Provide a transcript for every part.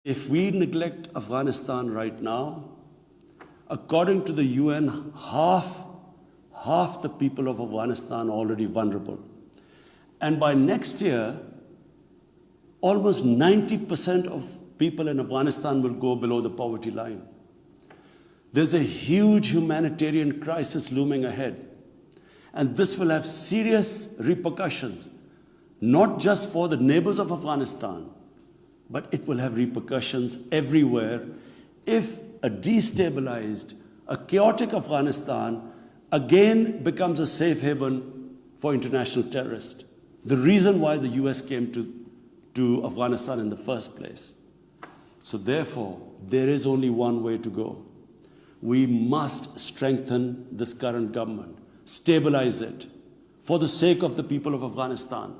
If we neglect Afghanistan right now, according to the UN, half the people of Afghanistan are already vulnerable. And by next year, almost 90% of people in Afghanistan will go below the poverty line. There's a huge humanitarian crisis looming ahead. And this will have serious repercussions, not just for the neighbors of Afghanistan, but it will have repercussions everywhere if a destabilized, a chaotic Afghanistan again becomes a safe haven for international terrorists. The reason why the US came to Afghanistan in the first place. So therefore, there is only one way to go. We must strengthen this current government, stabilize it, for the sake of the people of Afghanistan.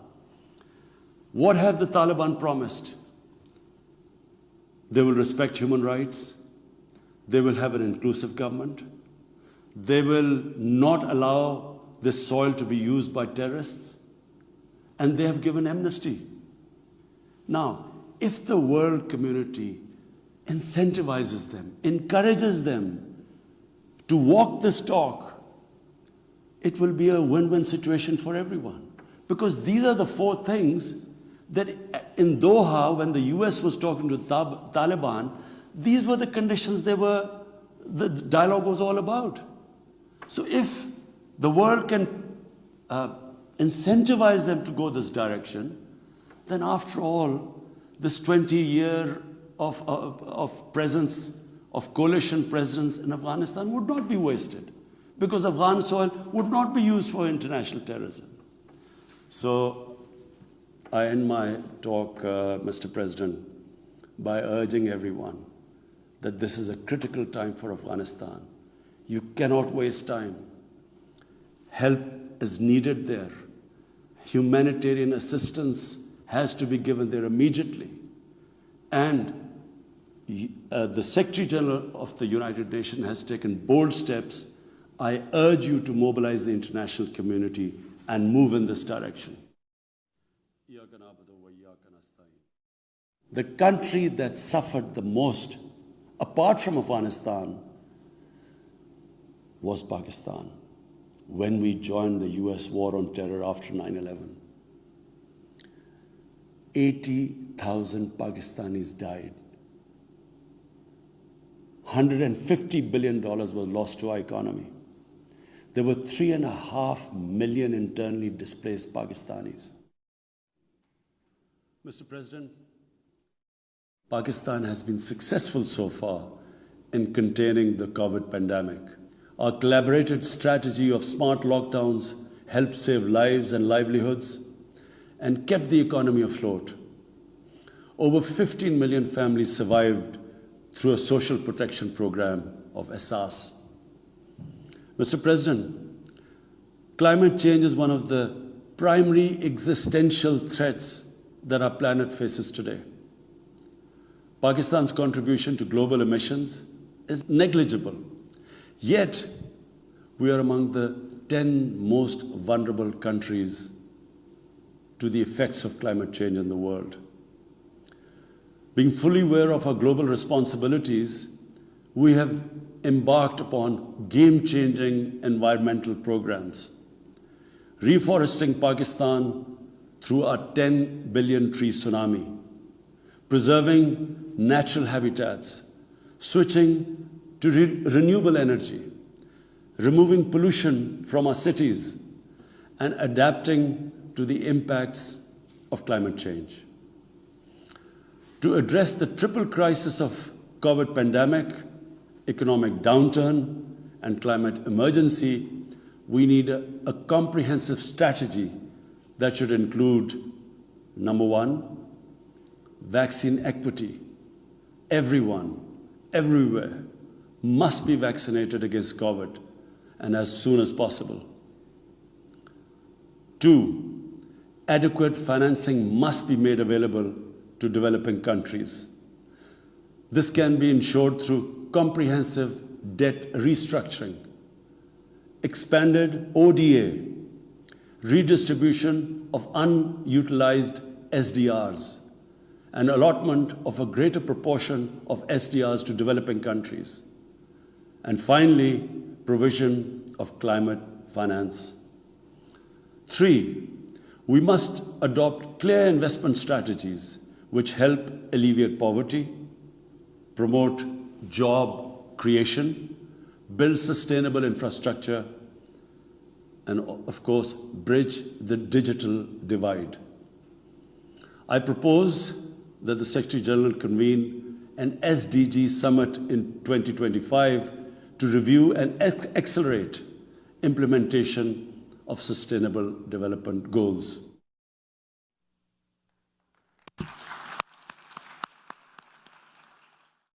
What have the Taliban promised? They will respect human rights. They will have an inclusive government. They will not allow this soil to be used by terrorists. And they have given amnesty. Now, if the world community incentivizes them, encourages them to walk this talk, it will be a win-win situation for everyone. Because these are the four things that in Doha, when the US was talking to the Taliban, these were the conditions the dialogue was all about. So if the world can incentivize them to go this direction, then after all, this 20-year of presence, of coalition presence in Afghanistan would not be wasted, because Afghan soil would not be used for international terrorism. So I end my talk, Mr. President, by urging everyone that this is a critical time for Afghanistan. You cannot waste time. Help is needed there. Humanitarian assistance has to be given there immediately. And the Secretary General of the United Nations has taken bold steps. I urge you to mobilize the international community and move in this direction. The country that suffered the most, apart from Afghanistan, was Pakistan, when we joined the US war on terror after 9/11. 80,000 Pakistanis died. $150 billion was lost to our economy. There were 3.5 million internally displaced Pakistanis. Mr. President, Pakistan has been successful so far in containing the COVID pandemic. Our collaborated strategy of smart lockdowns helped save lives and livelihoods and kept the economy afloat. Over 15 million families survived through a social protection program of Asas. Mr. President, climate change is one of the primary existential threats that our planet faces today. Pakistan's contribution to global emissions is negligible. Yet, we are among the 10 most vulnerable countries to the effects of climate change in the world. Being fully aware of our global responsibilities, we have embarked upon game-changing environmental programs. Reforesting Pakistan through our 10 billion tree tsunami, preserving natural habitats, switching to renewable energy, removing pollution from our cities, and adapting to the impacts of climate change. To address the triple crisis of COVID pandemic, economic downturn, and climate emergency, we need a comprehensive strategy that should include, number one, vaccine equity. Everyone, everywhere, must be vaccinated against COVID, and as soon as possible. 2, adequate financing must be made available to developing countries. This can be ensured through comprehensive debt restructuring, expanded ODA, redistribution of unutilized SDRs, and allotment of a greater proportion of SDRs to developing countries. And finally, provision of climate finance. 3, we must adopt clear investment strategies which help alleviate poverty, promote job creation, build sustainable infrastructure, and of course, bridge the digital divide. I propose that the Secretary General convene an SDG summit in 2025 to review and accelerate implementation of sustainable development goals.